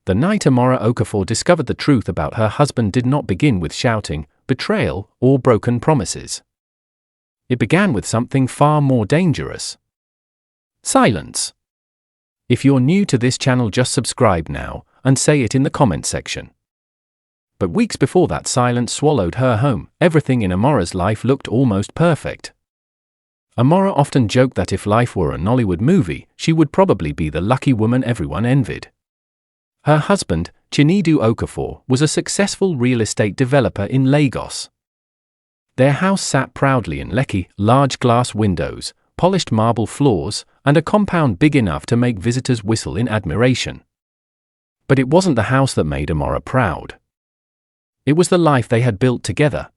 The night Amara Okafor discovered the truth about her husband did not begin with shouting, betrayal, or broken promises. It began with something far more dangerous. Silence. If you're new to this channel, just subscribe now, and say it in the comment section. But weeks before that silence swallowed her home, everything in Amara's life looked almost perfect. Amara often joked that if life were a Nollywood movie, she would probably be the lucky woman everyone envied. Her husband, Chinedu Okafor, was a successful real estate developer in Lagos. Their house sat proudly in Lekki, large glass windows, polished marble floors, and a compound big enough to make visitors whistle in admiration. But it wasn't the house that made Amara proud. It was the life they had built together.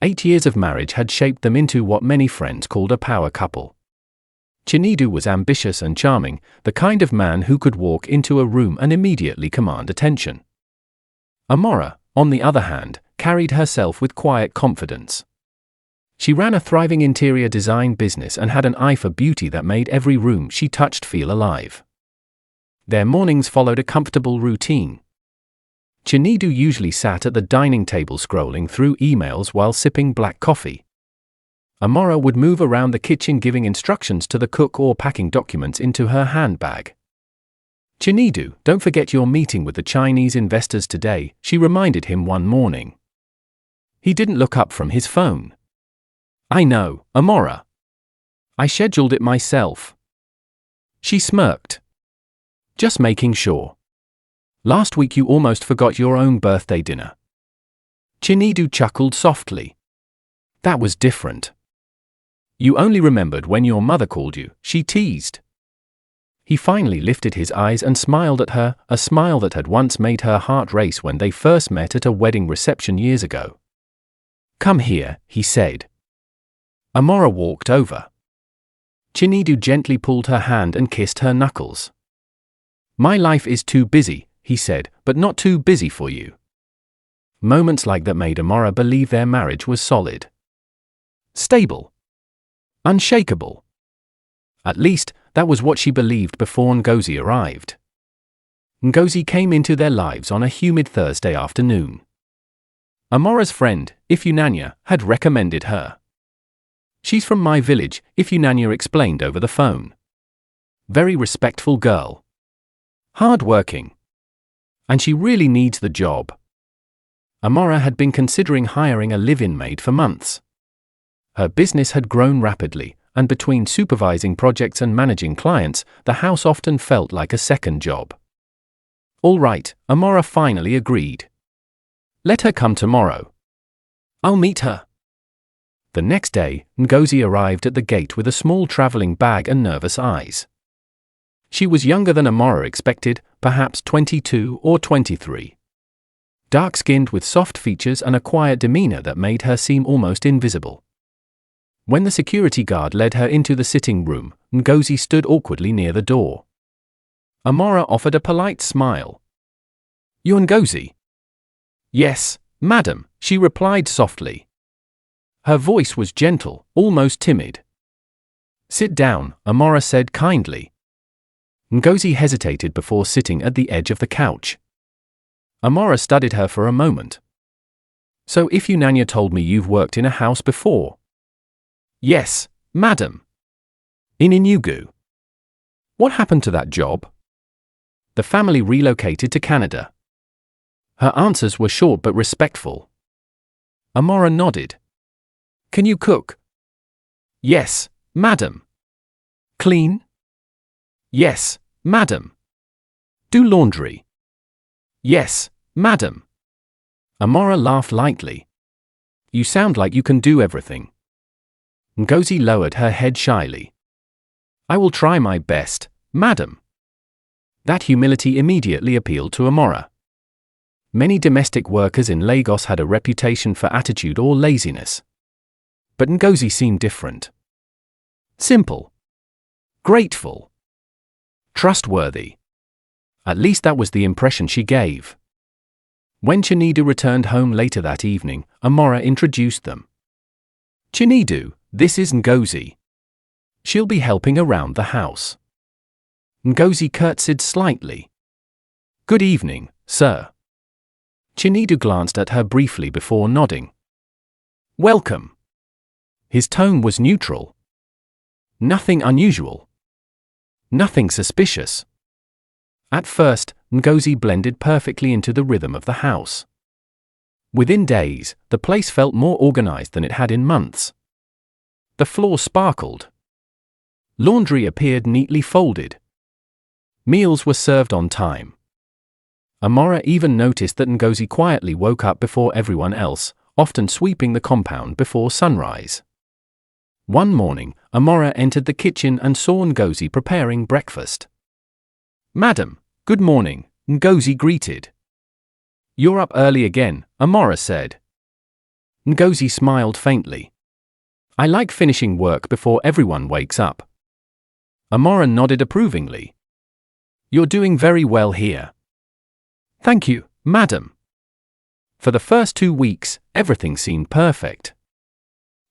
8 years of marriage had shaped them into what many friends called a power couple. Chinedu was ambitious and charming, the kind of man who could walk into a room and immediately command attention. Amara, on the other hand, carried herself with quiet confidence. She ran a thriving interior design business and had an eye for beauty that made every room she touched feel alive. Their mornings followed a comfortable routine. Chinedu usually sat at the dining table scrolling through emails while sipping black coffee. Amara would move around the kitchen giving instructions to the cook or packing documents into her handbag. Chinedu, don't forget your meeting with the Chinese investors today, she reminded him one morning. He didn't look up from his phone. I know, Amara. I scheduled it myself. She smirked. Just making sure. Last week you almost forgot your own birthday dinner. Chinedu chuckled softly. That was different. You only remembered when your mother called you, she teased. He finally lifted his eyes and smiled at her, a smile that had once made her heart race when they first met at a wedding reception years ago. Come here, he said. Amara walked over. Chinedu gently pulled her hand and kissed her knuckles. My life is too busy, he said, but not too busy for you. Moments like that made Amara believe their marriage was solid. Stable. Unshakable. At least, that was what she believed before Ngozi arrived. Ngozi came into their lives on a humid Thursday afternoon. Amara's friend, Ifunanya, had recommended her. She's from my village, Ifunanya explained over the phone. Very respectful girl. Hard-working. And she really needs the job. Amara had been considering hiring a live-in maid for months. Her business had grown rapidly, and between supervising projects and managing clients, the house often felt like a second job. All right, Amara finally agreed. Let her come tomorrow. I'll meet her. The next day, Ngozi arrived at the gate with a small traveling bag and nervous eyes. She was younger than Amara expected, perhaps 22 or 23. Dark-skinned with soft features and a quiet demeanor that made her seem almost invisible. When the security guard led her into the sitting room, Ngozi stood awkwardly near the door. Amara offered a polite smile. You're Ngozi? Yes, madam, she replied softly. Her voice was gentle, almost timid. Sit down, Amara said kindly. Ngozi hesitated before sitting at the edge of the couch. Amara studied her for a moment. So Ifunanya told me you've worked in a house before. Yes, madam. In Enugu. What happened to that job? The family relocated to Canada. Her answers were short but respectful. Amara nodded. Can you cook? Yes, madam. Clean? Yes, madam. Do laundry? Yes, madam. Amara laughed lightly. You sound like you can do everything. Ngozi lowered her head shyly. I will try my best, madam. That humility immediately appealed to Amara. Many domestic workers in Lagos had a reputation for attitude or laziness. But Ngozi seemed different. Simple. Grateful. Trustworthy. At least that was the impression she gave. When Chinedu returned home later that evening, Amara introduced them. Chinedu, this is Ngozi. She'll be helping around the house. Ngozi curtsied slightly. Good evening, sir. Chinedu glanced at her briefly before nodding. Welcome. His tone was neutral. Nothing unusual. Nothing suspicious. At first, Ngozi blended perfectly into the rhythm of the house. Within days, the place felt more organized than it had in months. The floor sparkled. Laundry appeared neatly folded. Meals were served on time. Amara even noticed that Ngozi quietly woke up before everyone else, often sweeping the compound before sunrise. One morning, Amara entered the kitchen and saw Ngozi preparing breakfast. Madam, good morning, Ngozi greeted. You're up early again, Amara said. Ngozi smiled faintly. I like finishing work before everyone wakes up. Amara nodded approvingly. You're doing very well here. Thank you, madam. For the first 2 weeks, everything seemed perfect.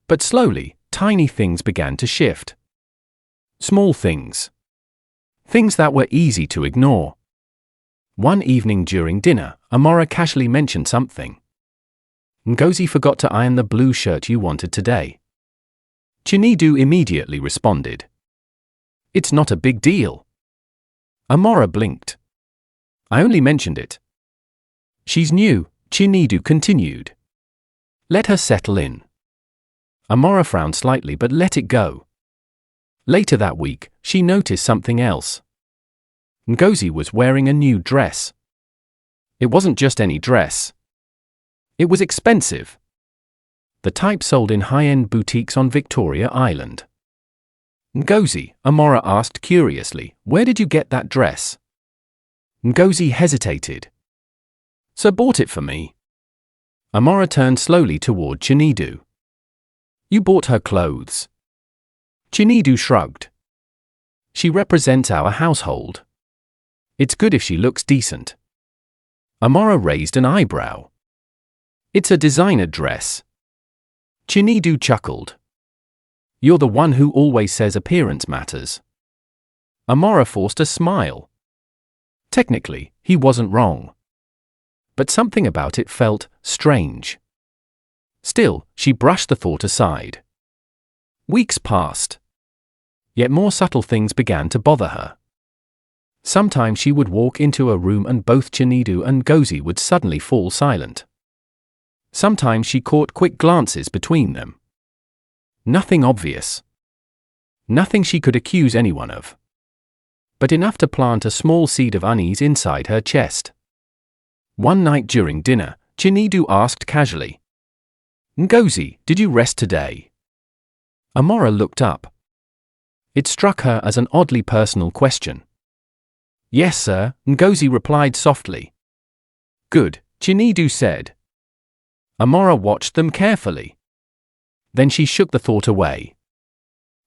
But slowly, tiny things began to shift. Small things. Things that were easy to ignore. One evening during dinner, Amara casually mentioned something. Ngozi forgot to iron the blue shirt you wanted today. Chinedu immediately responded. It's not a big deal. Amara blinked. I only mentioned it. She's new, Chinedu continued. Let her settle in. Amara frowned slightly but let it go. Later that week, she noticed something else. Ngozi was wearing a new dress. It wasn't just any dress. It was expensive. The type sold in high-end boutiques on Victoria Island. Ngozi, Amara asked curiously, where did you get that dress? Ngozi hesitated. Sir bought it for me. Amara turned slowly toward Chinedu. You bought her clothes. Chinedu shrugged. She represents our household. It's good if she looks decent. Amara raised an eyebrow. It's a designer dress. Chinedu chuckled. You're the one who always says appearance matters. Amara forced a smile. Technically, he wasn't wrong. But something about it felt strange. Still, she brushed the thought aside. Weeks passed. Yet more subtle things began to bother her. Sometimes she would walk into a room and both Chinedu and Ngozi would suddenly fall silent. Sometimes she caught quick glances between them. Nothing obvious. Nothing she could accuse anyone of. But enough to plant a small seed of unease inside her chest. One night during dinner, Chinedu asked casually, Ngozi, did you rest today? Amara looked up. It struck her as an oddly personal question. Yes, sir, Ngozi replied softly. Good, Chinedu said. Amara watched them carefully. Then she shook the thought away.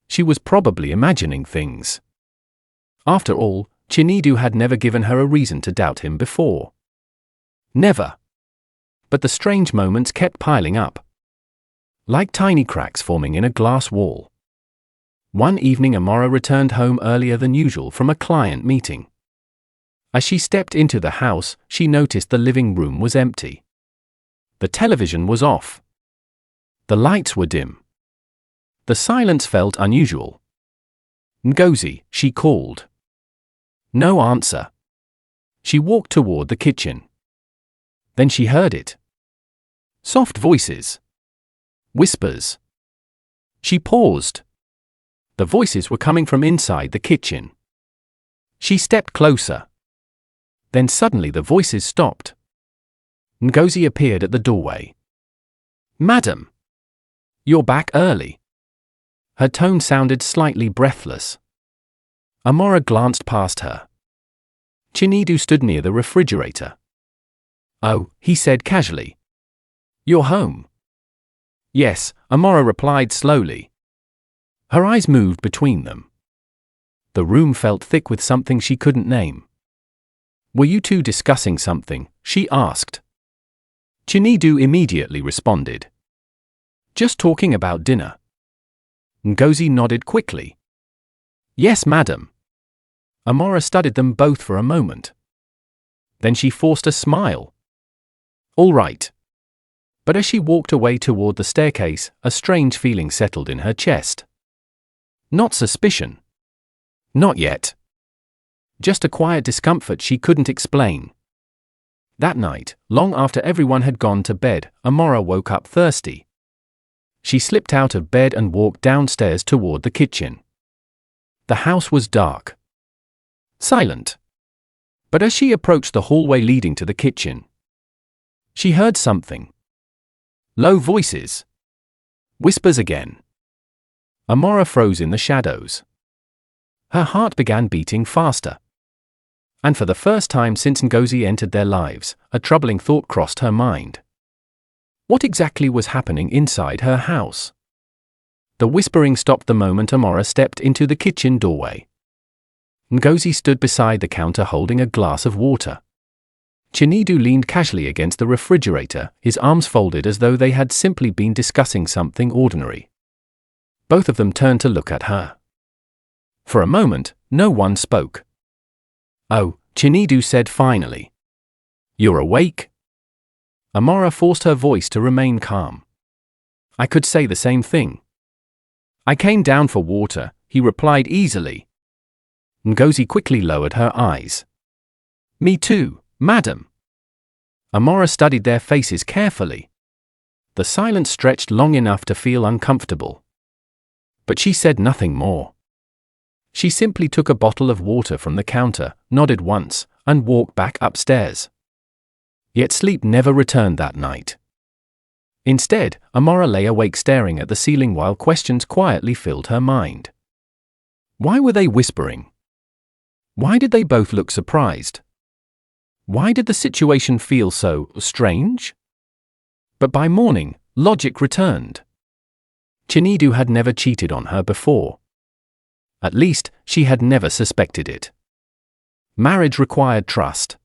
She was probably imagining things. After all, Chinedu had never given her a reason to doubt him before. Never. But the strange moments kept piling up. Like tiny cracks forming in a glass wall. One evening Amara returned home earlier than usual from a client meeting. As she stepped into the house, she noticed the living room was empty. The television was off. The lights were dim. The silence felt unusual. Ngozi, she called. No answer. She walked toward the kitchen. Then she heard it. Soft voices. Whispers. She paused. The voices were coming from inside the kitchen. She stepped closer. Then suddenly the voices stopped. Ngozi appeared at the doorway. Madam. You're back early. Her tone sounded slightly breathless. Amara glanced past her. Chinedu stood near the refrigerator. Oh, he said casually. You're home. Yes, Amara replied slowly. Her eyes moved between them. The room felt thick with something she couldn't name. Were you two discussing something? She asked. Chinedu immediately responded. Just talking about dinner. Ngozi nodded quickly. Yes, madam. Amara studied them both for a moment. Then she forced a smile. All right. But as she walked away toward the staircase, a strange feeling settled in her chest. Not suspicion. Not yet. Just a quiet discomfort she couldn't explain. That night, long after everyone had gone to bed, Amara woke up thirsty. She slipped out of bed and walked downstairs toward the kitchen. The house was dark. Silent. But as she approached the hallway leading to the kitchen, she heard something. Low voices. Whispers again. Amara froze in the shadows. Her heart began beating faster. And for the first time since Ngozi entered their lives, a troubling thought crossed her mind. What exactly was happening inside her house? The whispering stopped the moment Amara stepped into the kitchen doorway. Ngozi stood beside the counter holding a glass of water. Chinedu leaned casually against the refrigerator, his arms folded as though they had simply been discussing something ordinary. Both of them turned to look at her. For a moment, no one spoke. Oh, Chinedu said finally. You're awake? Amara forced her voice to remain calm. I could say the same thing. I came down for water, he replied easily. Ngozi quickly lowered her eyes. Me too, madam. Amara studied their faces carefully. The silence stretched long enough to feel uncomfortable. But she said nothing more. She simply took a bottle of water from the counter, nodded once, and walked back upstairs. Yet sleep never returned that night. Instead, Amara lay awake staring at the ceiling while questions quietly filled her mind. Why were they whispering? Why did they both look surprised? Why did the situation feel so strange? But by morning, logic returned. Chinedu had never cheated on her before. At least, she had never suspected it. Marriage required trust.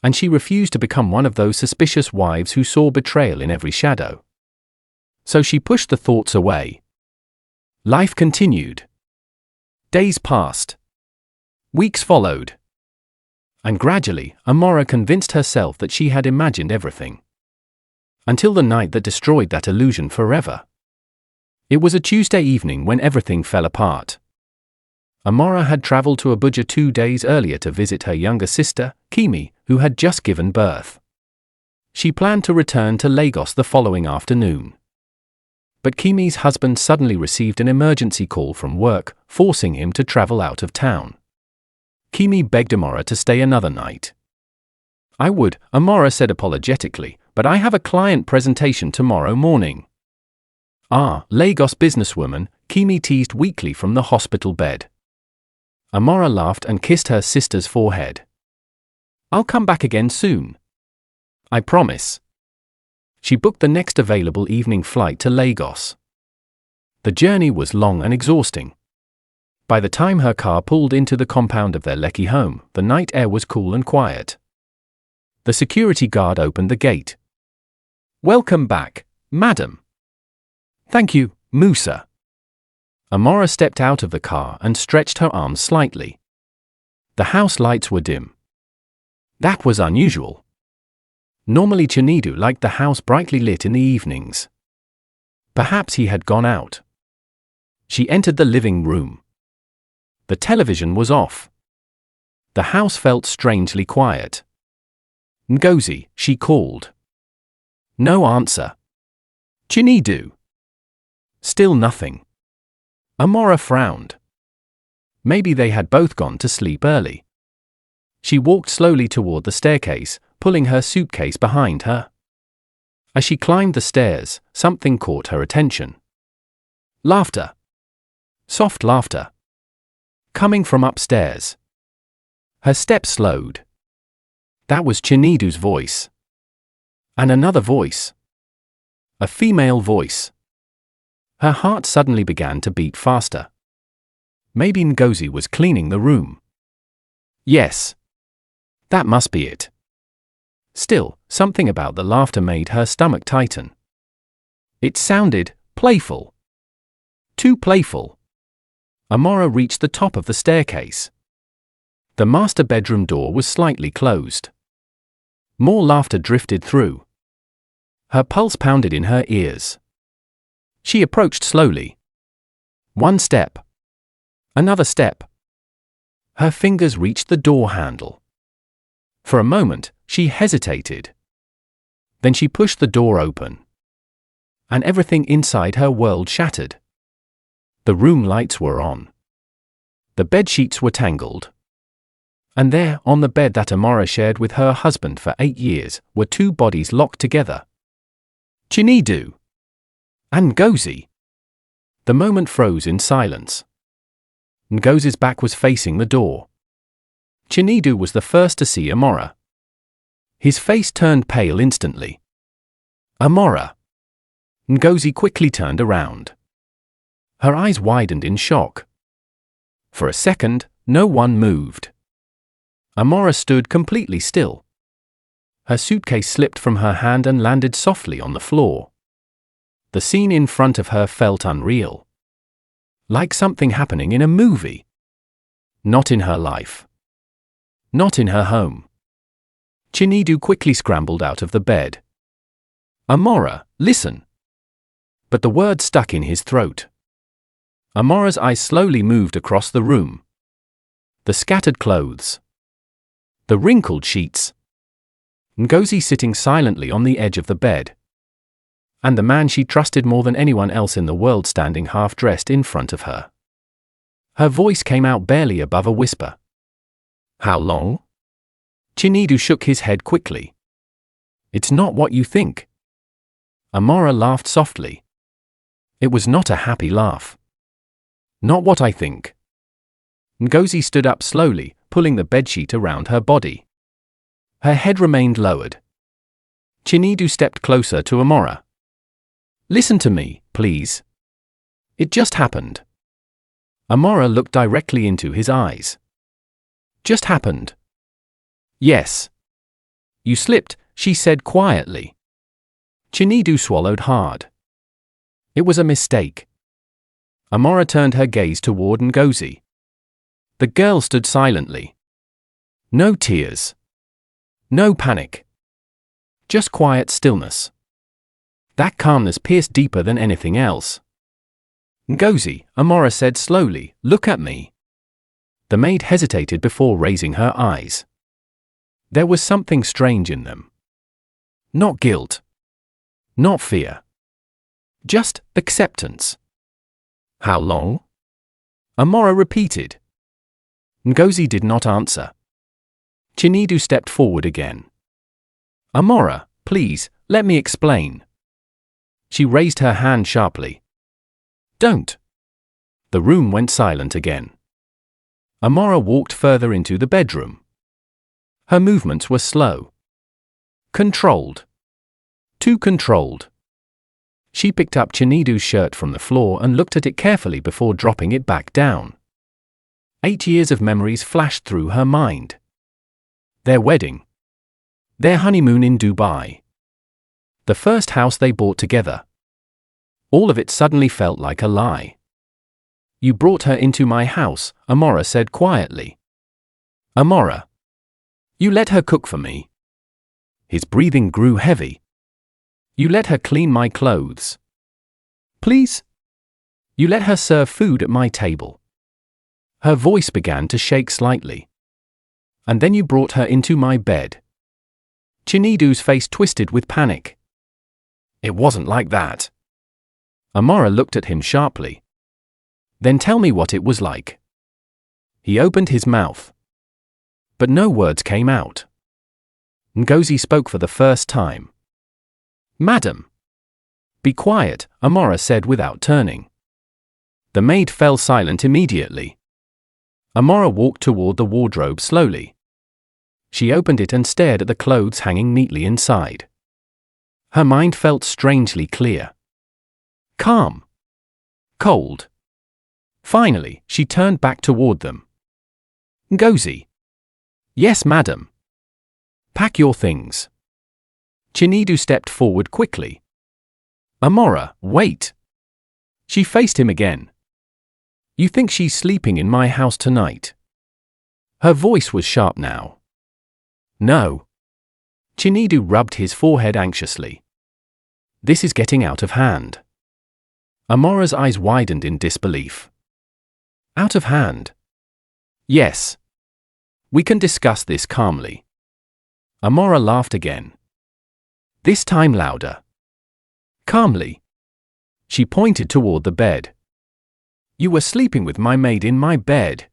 And she refused to become one of those suspicious wives who saw betrayal in every shadow. So she pushed the thoughts away. Life continued. Days passed. Weeks followed. And gradually, Amara convinced herself that she had imagined everything. Until the night that destroyed that illusion forever. It was a Tuesday evening when everything fell apart. Amara had traveled to Abuja 2 days earlier to visit her younger sister, Kimi, who had just given birth. She planned to return to Lagos the following afternoon. But Kimi's husband suddenly received an emergency call from work, forcing him to travel out of town. Kimi begged Amara to stay another night. I would, Amara said apologetically, but I have a client presentation tomorrow morning. Ah, Lagos businesswoman, Kimi teased weakly from the hospital bed. Amara laughed and kissed her sister's forehead. I'll come back again soon. I promise. She booked the next available evening flight to Lagos. The journey was long and exhausting. By the time her car pulled into the compound of their Lekki home, the night air was cool and quiet. The security guard opened the gate. Welcome back, madam. Thank you, Musa. Amara stepped out of the car and stretched her arms slightly. The house lights were dim. That was unusual. Normally Chinedu liked the house brightly lit in the evenings. Perhaps he had gone out. She entered the living room. The television was off. The house felt strangely quiet. Ngozi, she called. No answer. Chinedu. Still nothing. Amara frowned. Maybe they had both gone to sleep early. She walked slowly toward the staircase, pulling her suitcase behind her. As she climbed the stairs, something caught her attention. Laughter. Soft laughter. Coming from upstairs. Her steps slowed. That was Chinedu's voice. And another voice. A female voice. Her heart suddenly began to beat faster. Maybe Ngozi was cleaning the room. Yes. That must be it. Still, something about the laughter made her stomach tighten. It sounded playful. Too playful. Amara reached the top of the staircase. The master bedroom door was slightly closed. More laughter drifted through. Her pulse pounded in her ears. She approached slowly. One step. Another step. Her fingers reached the door handle. For a moment, she hesitated. Then she pushed the door open. And everything inside her world shattered. The room lights were on. The bed sheets were tangled. And there, on the bed that Amara shared with her husband for 8 years, were 2 bodies locked together. Chinedu and Ngozi. The moment froze in silence. Ngozi's back was facing the door. Chinedu was the first to see Amara. His face turned pale instantly. Amara. Ngozi quickly turned around. Her eyes widened in shock. For a second, no one moved. Amara stood completely still. Her suitcase slipped from her hand and landed softly on the floor. The scene in front of her felt unreal. Like something happening in a movie. Not in her life. Not in her home. Chinedu quickly scrambled out of the bed. Amara, listen. But the word stuck in his throat. Amara's eyes slowly moved across the room. The scattered clothes. The wrinkled sheets. Ngozi sitting silently on the edge of the bed. And the man she trusted more than anyone else in the world standing half-dressed in front of her. Her voice came out barely above a whisper. How long? Chinedu shook his head quickly. It's not what you think. Amara laughed softly. It was not a happy laugh. Not what I think. Ngozi stood up slowly, pulling the bedsheet around her body. Her head remained lowered. Chinedu stepped closer to Amara. Listen to me, please. It just happened. Amara looked directly into his eyes. Just happened. Yes. You slipped, she said quietly. Chinedu swallowed hard. It was a mistake. Amara turned her gaze toward Ngozi. The girl stood silently. No tears. No panic. Just quiet stillness. That calmness pierced deeper than anything else. Ngozi, Amara said slowly, look at me. The maid hesitated before raising her eyes. There was something strange in them. Not guilt. Not fear. Just acceptance. How long? Amara repeated. Ngozi did not answer. Chinedu stepped forward again. Amara, please, let me explain. She raised her hand sharply. Don't. The room went silent again. Amara walked further into the bedroom. Her movements were slow. Controlled. Too controlled. She picked up Chinedu's shirt from the floor and looked at it carefully before dropping it back down. 8 years of memories flashed through her mind. Their wedding. Their honeymoon in Dubai. The first house they bought together. All of it suddenly felt like a lie. You brought her into my house, Amara said quietly. Amara. You let her cook for me. His breathing grew heavy. You let her clean my clothes. Please? You let her serve food at my table. Her voice began to shake slightly. And then you brought her into my bed. Chinedu's face twisted with panic. It wasn't like that. Amara looked at him sharply. Then tell me what it was like. He opened his mouth. But no words came out. Ngozi spoke for the first time. Madam. Be quiet, Amara said without turning. The maid fell silent immediately. Amara walked toward the wardrobe slowly. She opened it and stared at the clothes hanging neatly inside. Her mind felt strangely clear. Calm. Cold. Finally, she turned back toward them. Ngozi. Yes, madam. Pack your things. Chinedu stepped forward quickly. Amara, wait. She faced him again. You think she's sleeping in my house tonight? Her voice was sharp now. No. Chinedu rubbed his forehead anxiously. This is getting out of hand. Amara's eyes widened in disbelief. Out of hand? Yes. We can discuss this calmly. Amara laughed again. This time louder. Calmly. She pointed toward the bed. You were sleeping with my maid in my bed.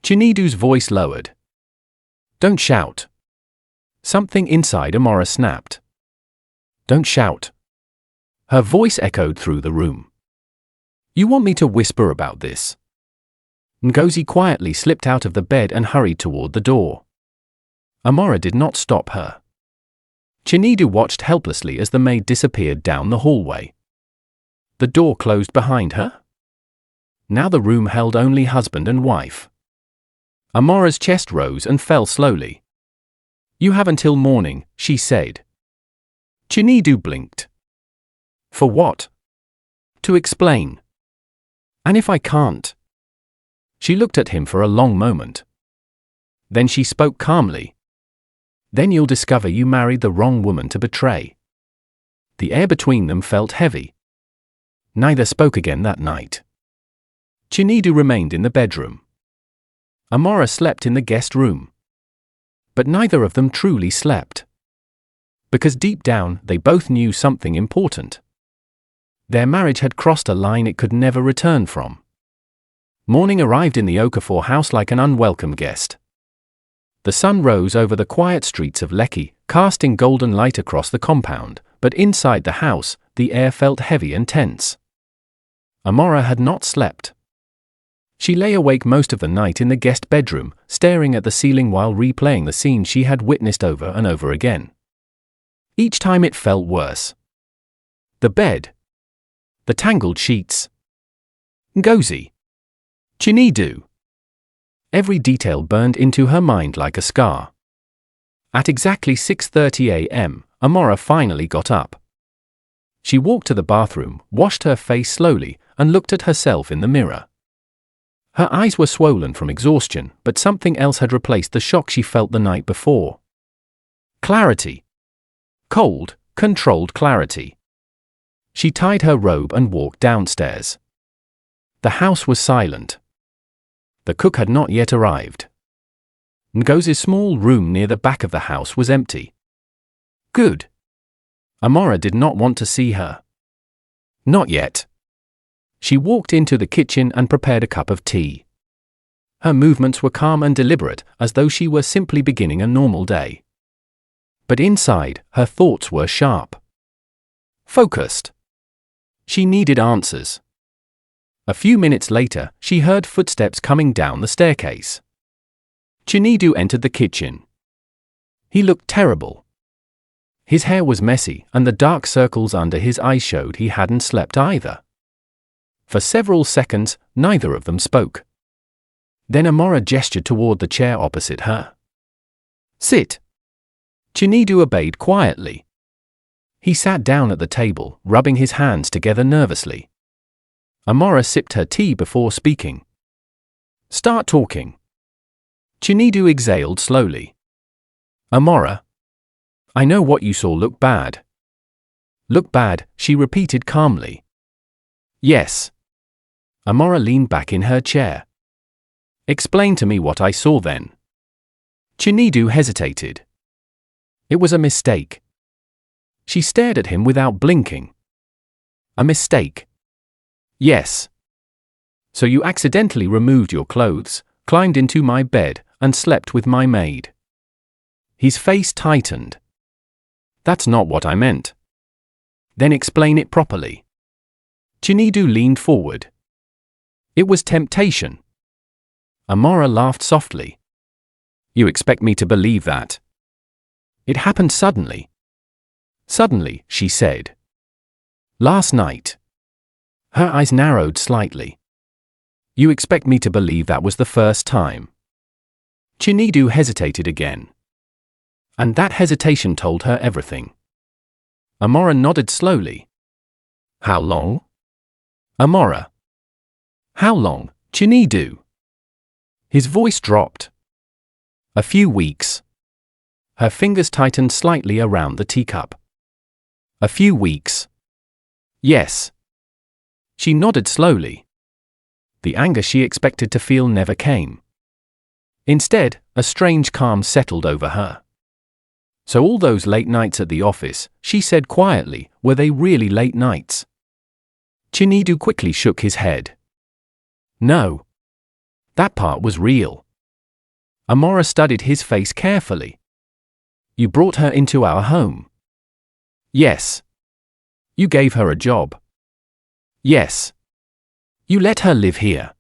Chinedu's voice lowered. Don't shout. Something inside Amara snapped. Don't shout. Her voice echoed through the room. You want me to whisper about this? Ngozi quietly slipped out of the bed and hurried toward the door. Amara did not stop her. Chinedu watched helplessly as the maid disappeared down the hallway. The door closed behind her. Now the room held only husband and wife. Amara's chest rose and fell slowly. You have until morning, she said. Chinedu blinked. For what? To explain. And if I can't? She looked at him for a long moment. Then she spoke calmly. Then you'll discover you married the wrong woman to betray. The air between them felt heavy. Neither spoke again that night. Chinedu remained in the bedroom. Amara slept in the guest room. But neither of them truly slept. Because deep down, they both knew something important. Their marriage had crossed a line it could never return from. Morning arrived in the Okafor house like an unwelcome guest. The sun rose over the quiet streets of Lekki, casting golden light across the compound, but inside the house, the air felt heavy and tense. Amara had not slept. She lay awake most of the night in the guest bedroom, staring at the ceiling while replaying the scene she had witnessed over and over again. Each time it felt worse. The bed. The tangled sheets. Ngozi. Chinedu. Every detail burned into her mind like a scar. At exactly 6:30 a.m., Amara finally got up. She walked to the bathroom, washed her face slowly, and looked at herself in the mirror. Her eyes were swollen from exhaustion, but something else had replaced the shock she felt the night before. Clarity. Cold, controlled clarity. She tied her robe and walked downstairs. The house was silent. The cook had not yet arrived. Ngozi's small room near the back of the house was empty. Good. Amara did not want to see her. Not yet. She walked into the kitchen and prepared a cup of tea. Her movements were calm and deliberate, as though she were simply beginning a normal day. But inside, her thoughts were sharp. Focused. She needed answers. A few minutes later, she heard footsteps coming down the staircase. Chinedu entered the kitchen. He looked terrible. His hair was messy, and the dark circles under his eyes showed he hadn't slept either. For several seconds, neither of them spoke. Then Amara gestured toward the chair opposite her. Sit. Chinedu obeyed quietly. He sat down at the table, rubbing his hands together nervously. Amara sipped her tea before speaking. Start talking. Chinedu exhaled slowly. Amara. I know what you saw looked bad. Look bad, she repeated calmly. Yes. Amara leaned back in her chair. Explain to me what I saw then. Chinedu hesitated. It was a mistake. She stared at him without blinking. A mistake. Yes. So you accidentally removed your clothes, climbed into my bed, and slept with my maid. His face tightened. That's not what I meant. Then explain it properly. Chinedu leaned forward. It was temptation. Amara laughed softly. You expect me to believe that? It happened suddenly. Suddenly, she said. Last night. Her eyes narrowed slightly. You expect me to believe that was the first time? Chinedu hesitated again. And that hesitation told her everything. Amara nodded slowly. How long? Amara. How long, Chinedu? His voice dropped. A few weeks. Her fingers tightened slightly around the teacup. A few weeks. Yes. She nodded slowly. The anger she expected to feel never came. Instead, a strange calm settled over her. So all those late nights at the office, she said quietly, were they really late nights? Chinedu quickly shook his head. No. That part was real. Amara studied his face carefully. You brought her into our home. Yes. You gave her a job. Yes. You let her live here.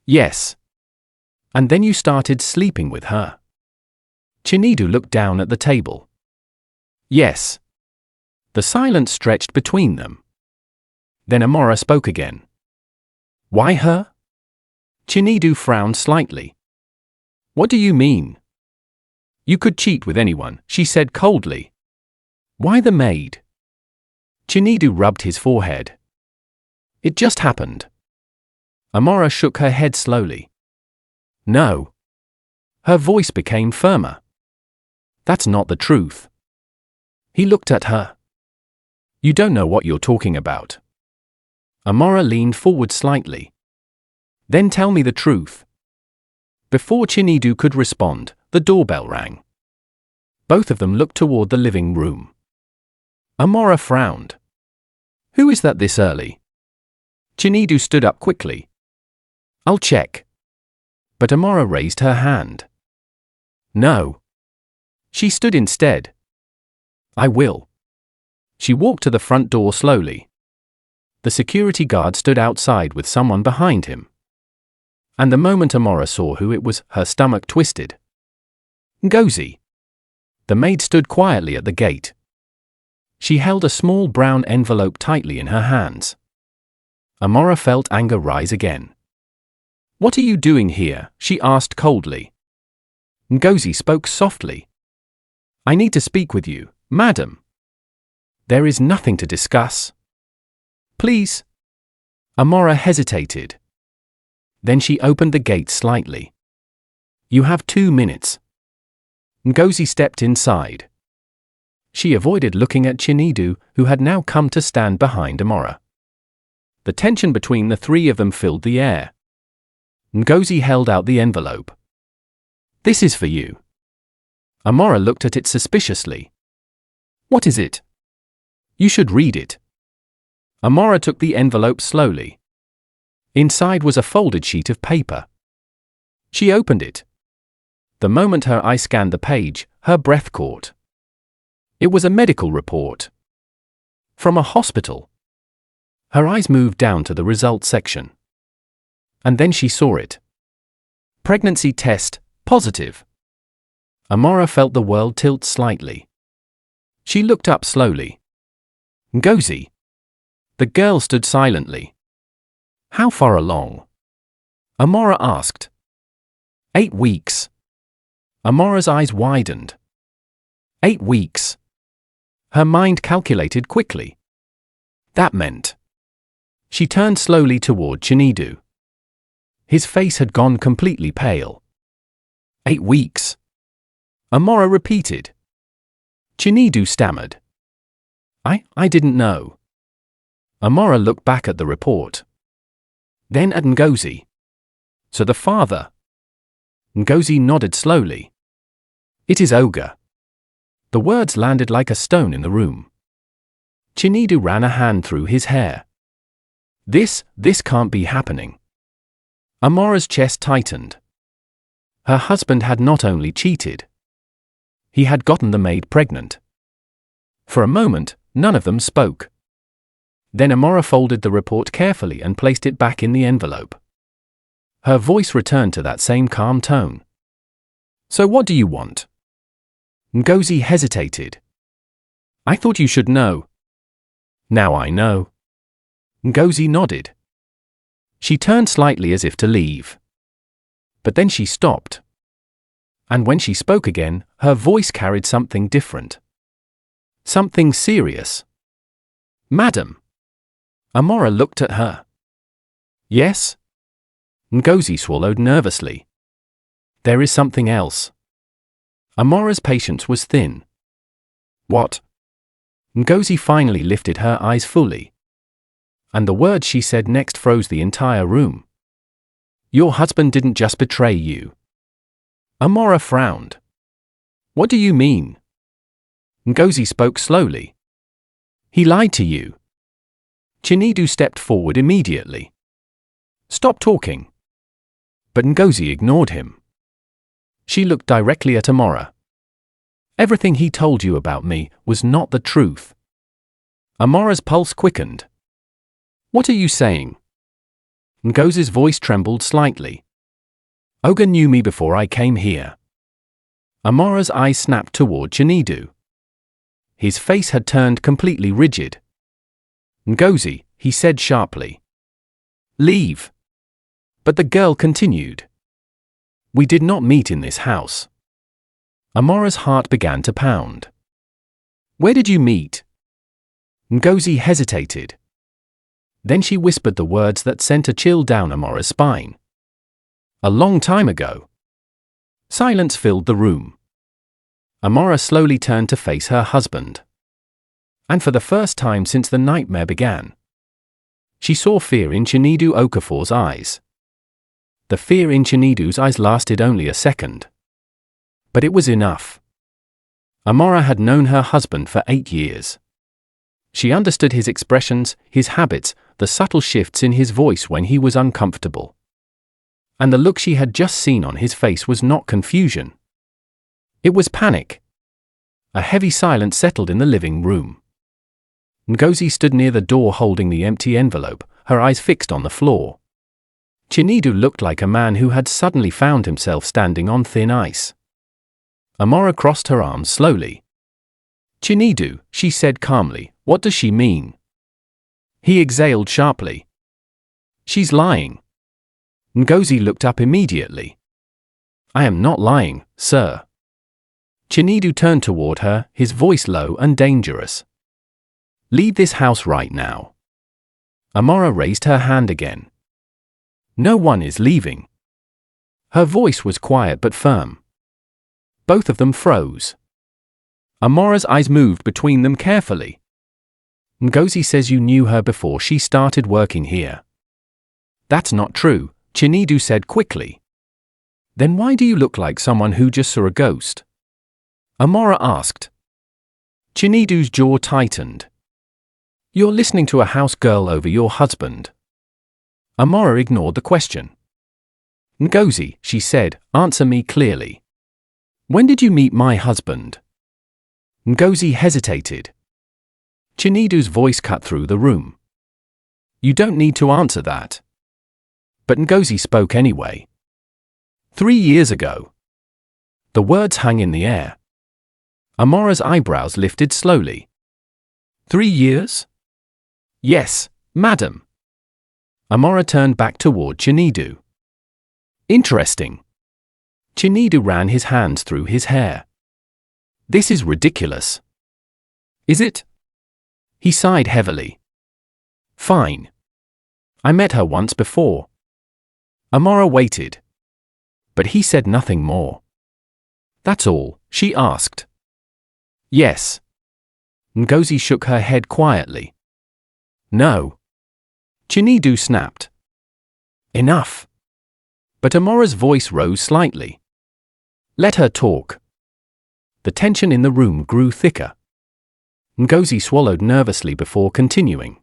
Yes. And then you started sleeping with her. Chinedu looked down at the table. Yes. The silence stretched between them. Then Amara spoke again. Why her? Chinedu frowned slightly. What do you mean? You could cheat with anyone, she said coldly. Why the maid? Chinedu rubbed his forehead. It just happened. Amara shook her head slowly. No. Her voice became firmer. That's not the truth. He looked at her. You don't know what you're talking about. Amara leaned forward slightly. Then tell me the truth. Before Chinedu could respond, the doorbell rang. Both of them looked toward the living room. Amara frowned. Who is that this early? Chinedu stood up quickly. I'll check. But Amara raised her hand. No. She stood instead. I will. She walked to the front door slowly. The security guard stood outside with someone behind him. And the moment Amara saw who it was, her stomach twisted. Ngozi. The maid stood quietly at the gate. She held a small brown envelope tightly in her hands. Amara felt anger rise again. What are you doing here? She asked coldly. Ngozi spoke softly. I need to speak with you, madam. There is nothing to discuss. Please. Amara hesitated. Then she opened the gate slightly. You have 2 minutes. Ngozi stepped inside. She avoided looking at Chinedu, who had now come to stand behind Amara. The tension between the three of them filled the air. Ngozi held out the envelope. This is for you. Amara looked at it suspiciously. What is it? You should read it. Amara took the envelope slowly. Inside was a folded sheet of paper. She opened it. The moment her eye scanned the page, her breath caught. It was a medical report. From a hospital. Her eyes moved down to the results section. And then she saw it. Pregnancy test, positive. Amara felt the world tilt slightly. She looked up slowly. Ngozi. The girl stood silently. How far along? Amara asked. 8 weeks. Amara's eyes widened. 8 weeks. Her mind calculated quickly. That meant. She turned slowly toward Chinedu. His face had gone completely pale. 8 weeks. Amara repeated. Chinedu stammered. I didn't know. Amara looked back at the report. Then at Ngozi. So the father. Ngozi nodded slowly. It is Oga. The words landed like a stone in the room. Chinedu ran a hand through his hair. This can't be happening. Amara's chest tightened. Her husband had not only cheated. He had gotten the maid pregnant. For a moment, none of them spoke. Then Amara folded the report carefully and placed it back in the envelope. Her voice returned to that same calm tone. So what do you want? Ngozi hesitated. I thought you should know. Now I know. Ngozi nodded. She turned slightly as if to leave. But then she stopped. And when she spoke again, her voice carried something different. Something serious. Madam. Amara looked at her. Yes? Ngozi swallowed nervously. There is something else. Amara's patience was thin. What? Ngozi finally lifted her eyes fully. And the words she said next froze the entire room. Your husband didn't just betray you. Amara frowned. What do you mean? Ngozi spoke slowly. He lied to you. Chinedu stepped forward immediately. Stop talking. But Ngozi ignored him. She looked directly at Amara. Everything he told you about me was not the truth. Amara's pulse quickened. What are you saying? Ngozi's voice trembled slightly. Oga knew me before I came here. Amara's eyes snapped toward Chinedu. His face had turned completely rigid. Ngozi, he said sharply. Leave. But the girl continued. We did not meet in this house. Amara's heart began to pound. Where did you meet? Ngozi hesitated. Then she whispered the words that sent a chill down Amara's spine. A long time ago. Silence filled the room. Amara slowly turned to face her husband. And for the first time since the nightmare began, she saw fear in Chinedu Okafor's eyes. The fear in Chinedu's eyes lasted only a second. But it was enough. Amara had known her husband for 8 years. She understood his expressions, his habits, the subtle shifts in his voice when he was uncomfortable. And the look she had just seen on his face was not confusion. It was panic. A heavy silence settled in the living room. Ngozi stood near the door holding the empty envelope, her eyes fixed on the floor. Chinedu looked like a man who had suddenly found himself standing on thin ice. Amara crossed her arms slowly. Chinedu, she said calmly, what does she mean? He exhaled sharply. She's lying. Ngozi looked up immediately. I am not lying, sir. Chinedu turned toward her, his voice low and dangerous. Leave this house right now. Amara raised her hand again. No one is leaving. Her voice was quiet but firm. Both of them froze. Amara's eyes moved between them carefully. Ngozi says you knew her before she started working here. That's not true, Chinedu said quickly. Then why do you look like someone who just saw a ghost? Amara asked. Chinedu's jaw tightened. You're listening to a house girl over your husband. Amara ignored the question. Ngozi, she said, answer me clearly. When did you meet my husband? Ngozi hesitated. Chinedu's voice cut through the room. You don't need to answer that. But Ngozi spoke anyway. 3 years ago. The words hung in the air. Amara's eyebrows lifted slowly. 3 years? Yes, madam. Amara turned back toward Chinedu. Interesting. Chinedu ran his hands through his hair. This is ridiculous. Is it? He sighed heavily. Fine. I met her once before. Amara waited. But he said nothing more. That's all, she asked. Yes. Ngozi shook her head quietly. No. Chinedu snapped. Enough. But Amara's voice rose slightly. Let her talk. The tension in the room grew thicker. Ngozi swallowed nervously before continuing.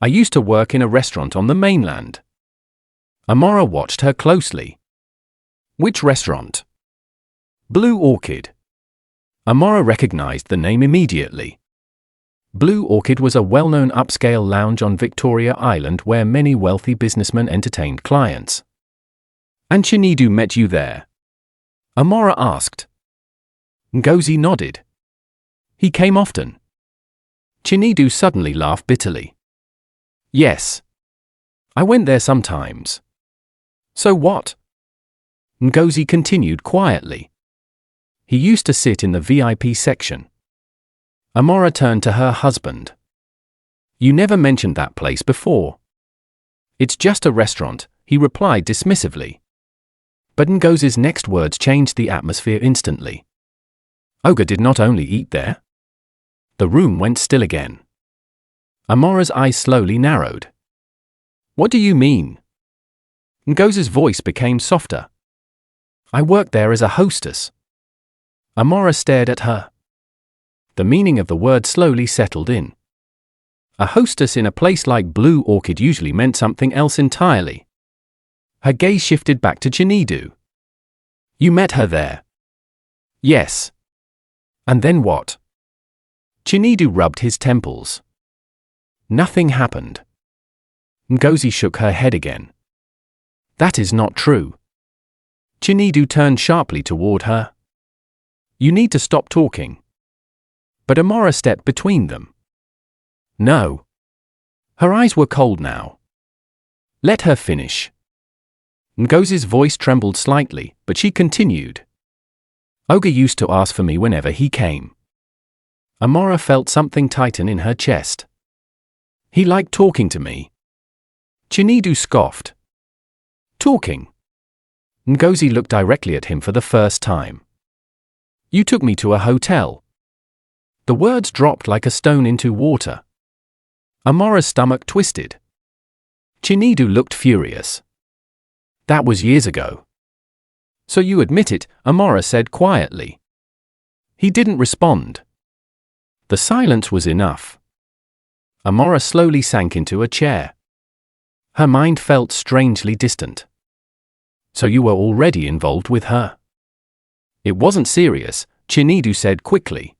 I used to work in a restaurant on the mainland. Amara watched her closely. Which restaurant? Blue Orchid. Amara recognized the name immediately. Blue Orchid was a well-known upscale lounge on Victoria Island where many wealthy businessmen entertained clients. And Chinedu met you there? Amara asked. Ngozi nodded. He came often. Chinedu suddenly laughed bitterly. Yes. I went there sometimes. So what? Ngozi continued quietly. He used to sit in the VIP section. Amara turned to her husband. You never mentioned that place before. It's just a restaurant, he replied dismissively. But Ngozi's next words changed the atmosphere instantly. Oga did not only eat there. The room went still again. Amara's eyes slowly narrowed. What do you mean? Ngozi's voice became softer. I worked there as a hostess. Amara stared at her. The meaning of the word slowly settled in. A hostess in a place like Blue Orchid usually meant something else entirely. Her gaze shifted back to Chinedu. You met her there? Yes. And then what? Chinedu rubbed his temples. Nothing happened. Ngozi shook her head again. That is not true. Chinedu turned sharply toward her. You need to stop talking. But Amara stepped between them. No. Her eyes were cold now. Let her finish. Ngozi's voice trembled slightly, but she continued. Oga used to ask for me whenever he came. Amara felt something tighten in her chest. He liked talking to me. Chinedu scoffed. Talking? Ngozi looked directly at him for the first time. You took me to a hotel. The words dropped like a stone into water. Amara's stomach twisted. Chinedu looked furious. That was years ago. So you admit it, Amara said quietly. He didn't respond. The silence was enough. Amara slowly sank into a chair. Her mind felt strangely distant. So you were already involved with her? It wasn't serious, Chinedu said quickly.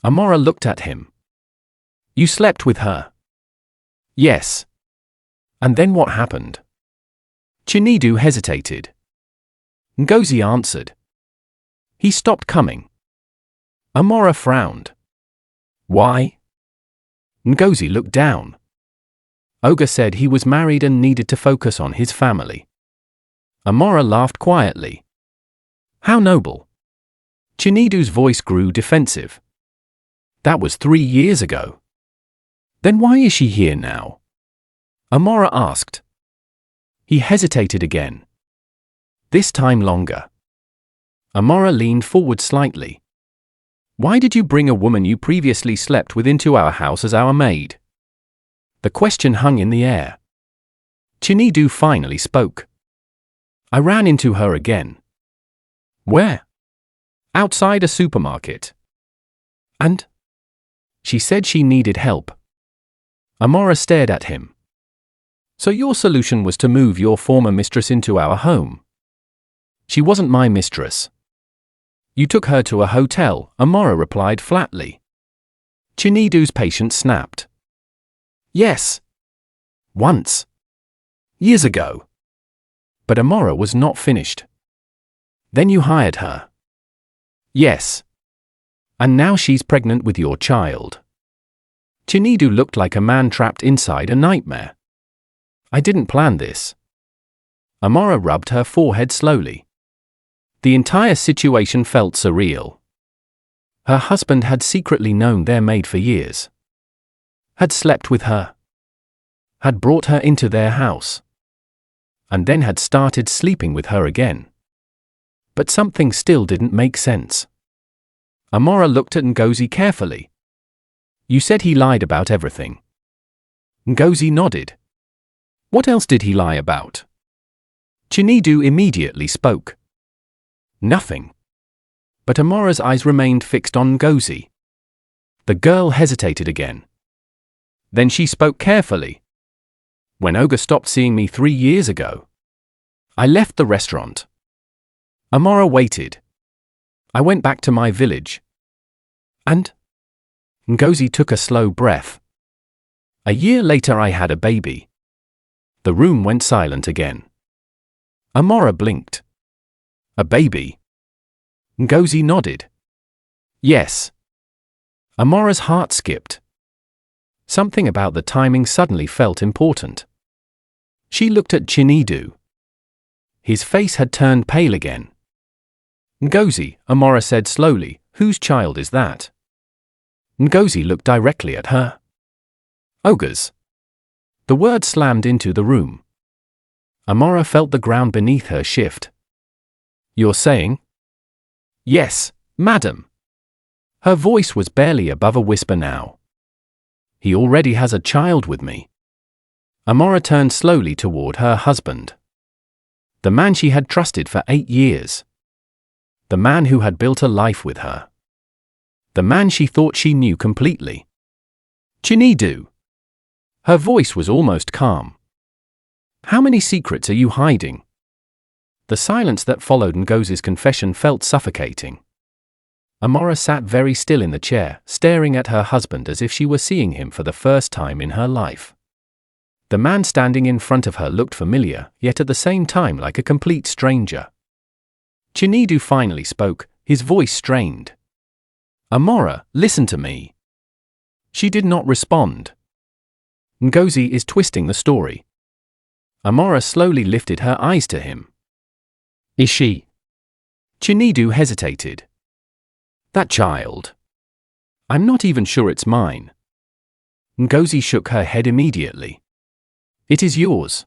Amara looked at him. You slept with her? Yes. And then what happened? Chinedu hesitated. Ngozi answered. He stopped coming. Amara frowned. Why? Ngozi looked down. Oga said he was married and needed to focus on his family. Amara laughed quietly. How noble. Chinedu's voice grew defensive. That was 3 years ago. Then why is she here now? Amara asked. He hesitated again. This time longer. Amara leaned forward slightly. Why did you bring a woman you previously slept with into our house as our maid? The question hung in the air. Chinedu finally spoke. I ran into her again. Where? Outside a supermarket. And? She said she needed help. Amara stared at him. So your solution was to move your former mistress into our home? She wasn't my mistress. You took her to a hotel, Amara replied flatly. Chinedu's patience snapped. Yes. Once. Years ago. But Amara was not finished. Then you hired her. Yes. And now she's pregnant with your child. Chinedu looked like a man trapped inside a nightmare. I didn't plan this. Amara rubbed her forehead slowly. The entire situation felt surreal. Her husband had secretly known their maid for years. Had slept with her. Had brought her into their house. And then had started sleeping with her again. But something still didn't make sense. Amara looked at Ngozi carefully. You said he lied about everything. Ngozi nodded. What else did he lie about? Chinedu immediately spoke. Nothing. But Amara's eyes remained fixed on Ngozi. The girl hesitated again. Then she spoke carefully. When Oga stopped seeing me 3 years ago, I left the restaurant. Amara waited. I went back to my village. And? Ngozi took a slow breath. A year later I had a baby. The room went silent again. Amara blinked. A baby? Ngozi nodded. Yes. Amara's heart skipped. Something about the timing suddenly felt important. She looked at Chinedu. His face had turned pale again. Ngozi, Amara said slowly, whose child is that? Ngozi looked directly at her. Oga's. The word slammed into the room. Amara felt the ground beneath her shift. You're saying? Yes, madam. Her voice was barely above a whisper now. He already has a child with me. Amara turned slowly toward her husband. The man she had trusted for 8 years. The man who had built a life with her. The man she thought she knew completely. Chinedu. Her voice was almost calm. How many secrets are you hiding? The silence that followed Ngozi's confession felt suffocating. Amara sat very still in the chair, staring at her husband as if she were seeing him for the first time in her life. The man standing in front of her looked familiar, yet at the same time like a complete stranger. Chinedu finally spoke, his voice strained. Amara, listen to me. She did not respond. Ngozi is twisting the story. Amara slowly lifted her eyes to him. Is she? Chinedu hesitated. That child. I'm not even sure it's mine. Ngozi shook her head immediately. It is yours.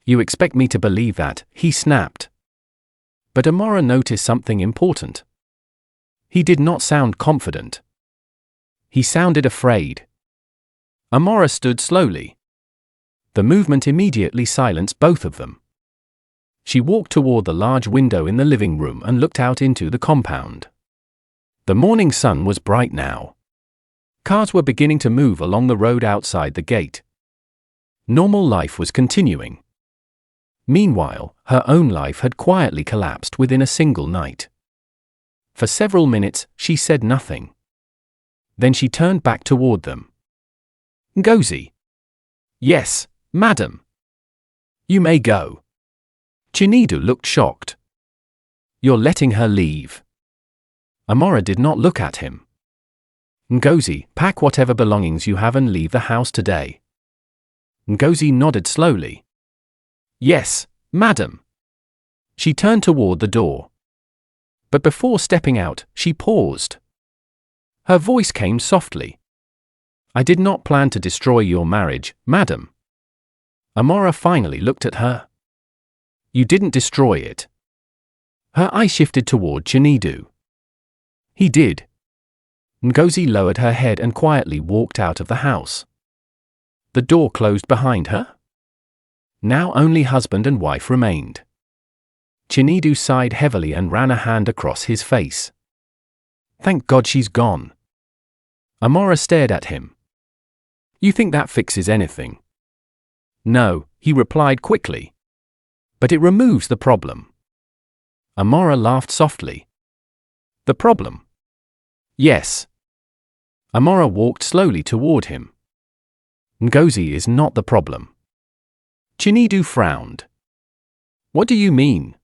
You expect me to believe that, he snapped. But Amara noticed something important. He did not sound confident. He sounded afraid. Amara stood slowly. The movement immediately silenced both of them. She walked toward the large window in the living room and looked out into the compound. The morning sun was bright now. Cars were beginning to move along the road outside the gate. Normal life was continuing. Meanwhile, her own life had quietly collapsed within a single night. For several minutes, she said nothing. Then she turned back toward them. Ngozi. Yes, madam. You may go. Chinedu looked shocked. You're letting her leave. Amara did not look at him. Ngozi, pack whatever belongings you have and leave the house today. Ngozi nodded slowly. Yes, madam. She turned toward the door. But before stepping out, she paused. Her voice came softly. I did not plan to destroy your marriage, madam. Amara finally looked at her. You didn't destroy it. Her eye shifted toward Chinedu. He did. Ngozi lowered her head and quietly walked out of the house. The door closed behind her. Now only husband and wife remained. Chinedu sighed heavily and ran a hand across his face. Thank God she's gone. Amara stared at him. You think that fixes anything? No, he replied quickly. But it removes the problem. Amara laughed softly. The problem? Yes. Amara walked slowly toward him. Ngozi is not the problem. Chinedu frowned. What do you mean?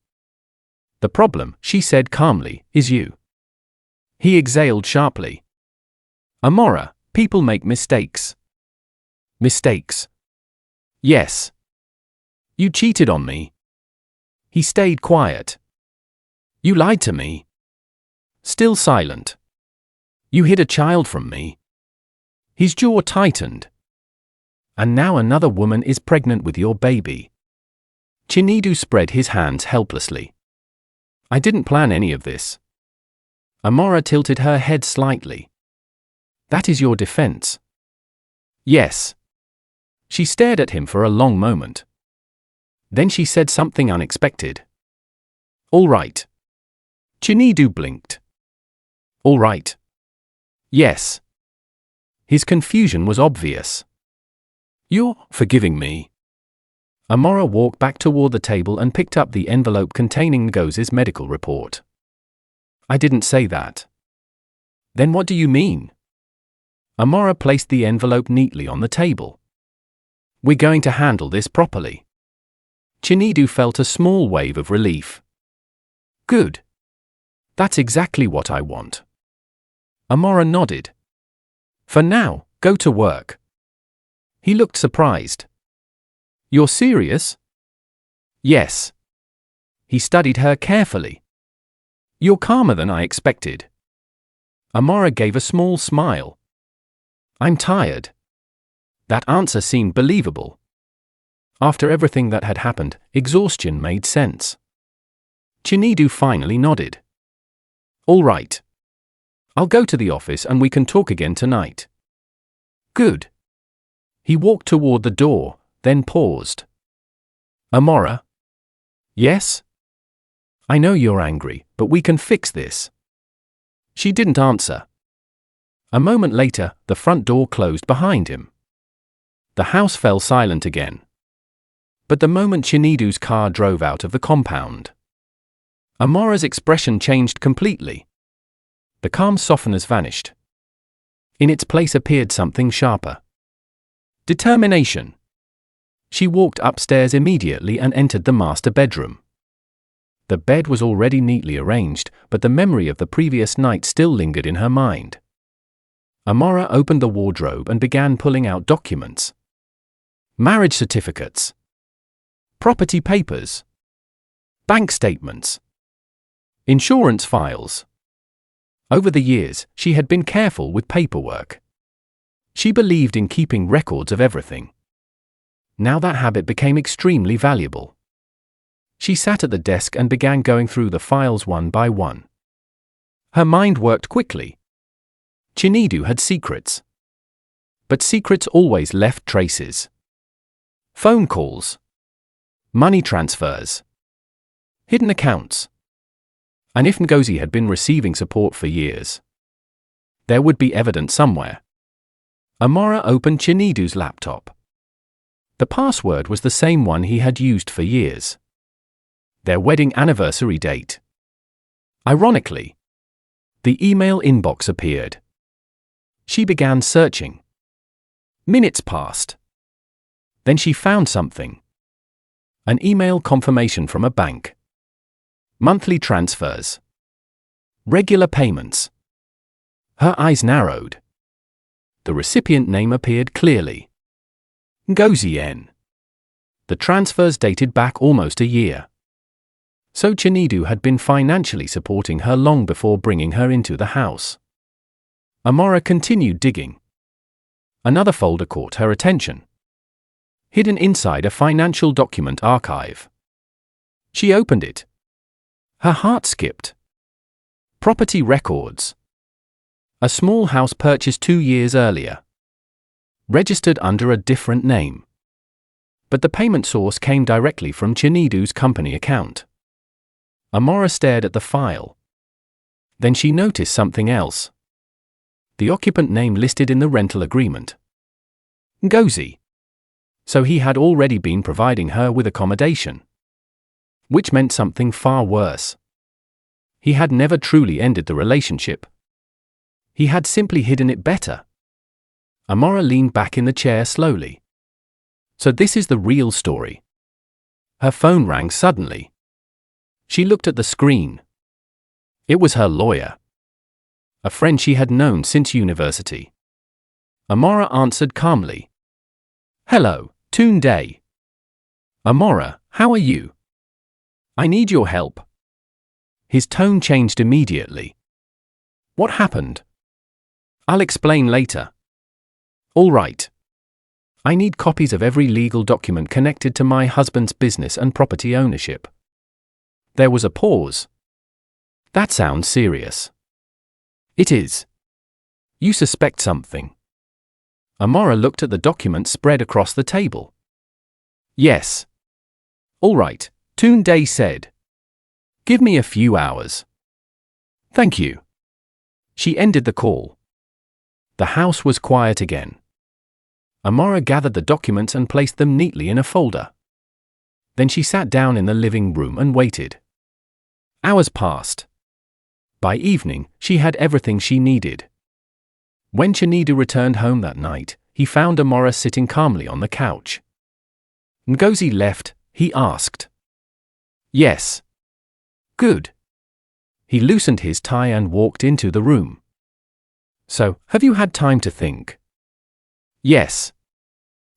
The problem, she said calmly, is you. He exhaled sharply. Amara, people make mistakes. Mistakes? Yes. You cheated on me. He stayed quiet. You lied to me. Still silent. You hid a child from me. His jaw tightened. And now another woman is pregnant with your baby. Chinedu spread his hands helplessly. I didn't plan any of this. Amara tilted her head slightly. That is your defense. Yes. She stared at him for a long moment. Then she said something unexpected. All right. Chinedu blinked. All right. Yes. His confusion was obvious. You're forgiving me. Amara walked back toward the table and picked up the envelope containing Ngozi's medical report. I didn't say that. Then what do you mean? Amara placed the envelope neatly on the table. We're going to handle this properly. Chinedu felt a small wave of relief. Good. That's exactly what I want. Amara nodded. For now, go to work. He looked surprised. You're serious? Yes. He studied her carefully. You're calmer than I expected. Amara gave a small smile. I'm tired. That answer seemed believable. After everything that had happened, exhaustion made sense. Chinedu finally nodded. All right. I'll go to the office and we can talk again tonight. Good. He walked toward the door, then paused. Amara? Yes? I know you're angry, but we can fix this. She didn't answer. A moment later, the front door closed behind him. The house fell silent again. But the moment Chinedu's car drove out of the compound, Amara's expression changed completely. The calm softeners vanished. In its place appeared something sharper. Determination. She walked upstairs immediately and entered the master bedroom. The bed was already neatly arranged, but the memory of the previous night still lingered in her mind. Amara opened the wardrobe and began pulling out documents. Marriage certificates. Property papers. Bank statements. Insurance files. Over the years, she had been careful with paperwork. She believed in keeping records of everything. Now that habit became extremely valuable. She sat at the desk and began going through the files one by one. Her mind worked quickly. Chinedu had secrets. But secrets always left traces. Phone calls. Money transfers. Hidden accounts. And if Ngozi had been receiving support for years, there would be evidence somewhere. Amara opened Chinedu's laptop. The password was the same one he had used for years. Their wedding anniversary date. Ironically, the email inbox appeared. She began searching. Minutes passed. Then she found something. An email confirmation from a bank. Monthly transfers. Regular payments. Her eyes narrowed. The recipient name appeared clearly. Ngozi N. The transfers dated back almost a year. So Chinedu had been financially supporting her long before bringing her into the house. Amara continued digging. Another folder caught her attention. Hidden inside a financial document archive. She opened it. Her heart skipped. Property records. A small house purchased 2 years earlier. Registered under a different name. But the payment source came directly from Chinedu's company account. Amara stared at the file. Then she noticed something else. The occupant name listed in the rental agreement. Ngozi. So he had already been providing her with accommodation. Which meant something far worse. He had never truly ended the relationship. He had simply hidden it better. Amara leaned back in the chair slowly. So this is the real story. Her phone rang suddenly. She looked at the screen. It was her lawyer. A friend she had known since university. Amara answered calmly. Hello, Tunde. Amara, how are you? I need your help. His tone changed immediately. What happened? I'll explain later. All right. I need copies of every legal document connected to my husband's business and property ownership. There was a pause. That sounds serious. It is. You suspect something. Amara looked at the documents spread across the table. Yes. All right, Tunde said. Give me a few hours. Thank you. She ended the call. The house was quiet again. Amara gathered the documents and placed them neatly in a folder. Then she sat down in the living room and waited. Hours passed. By evening, she had everything she needed. When Chinedu returned home that night, he found Amara sitting calmly on the couch. Ngozi left, he asked. Yes. Good. He loosened his tie and walked into the room. So, have you had time to think? Yes.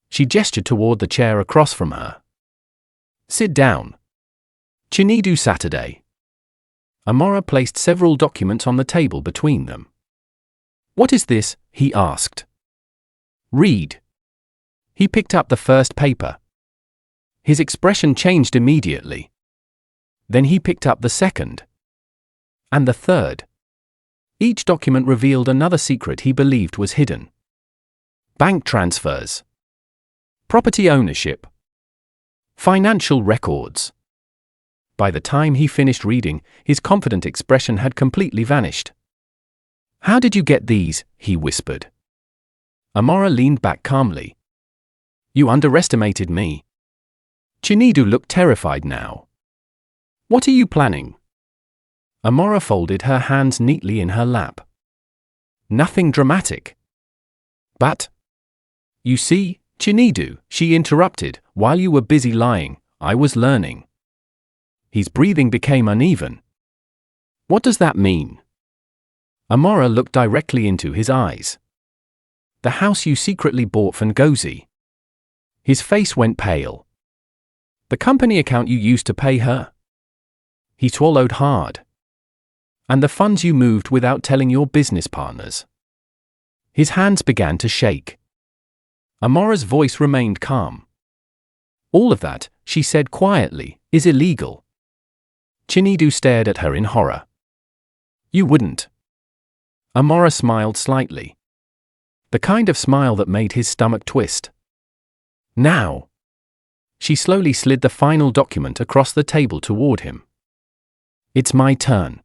She gestured toward the chair across from her. Sit down. Chinedu Saturday. Amara placed several documents on the table between them. What is this? He asked. Read. He picked up the first paper. His expression changed immediately. Then he picked up the second. And the third. Each document revealed another secret he believed was hidden. Bank transfers. Property ownership. Financial records. By the time he finished reading, his confident expression had completely vanished. "How did you get these?" he whispered. Amara leaned back calmly. "You underestimated me." Chinedu looked terrified now. "What are you planning?" Amara folded her hands neatly in her lap. "Nothing dramatic." "But—" "You see, Chinedu," she interrupted, "while you were busy lying, I was learning." His breathing became uneven. "What does that mean?" Amara looked directly into his eyes. "The house you secretly bought for Ngozi." His face went pale. "The company account you used to pay her?" He swallowed hard. "And the funds you moved without telling your business partners?" His hands began to shake. Amara's voice remained calm. "All of that," she said quietly, "is illegal." Chinedu stared at her in horror. "You wouldn't." Amara smiled slightly. The kind of smile that made his stomach twist. "Now." She slowly slid the final document across the table toward him. "It's my turn."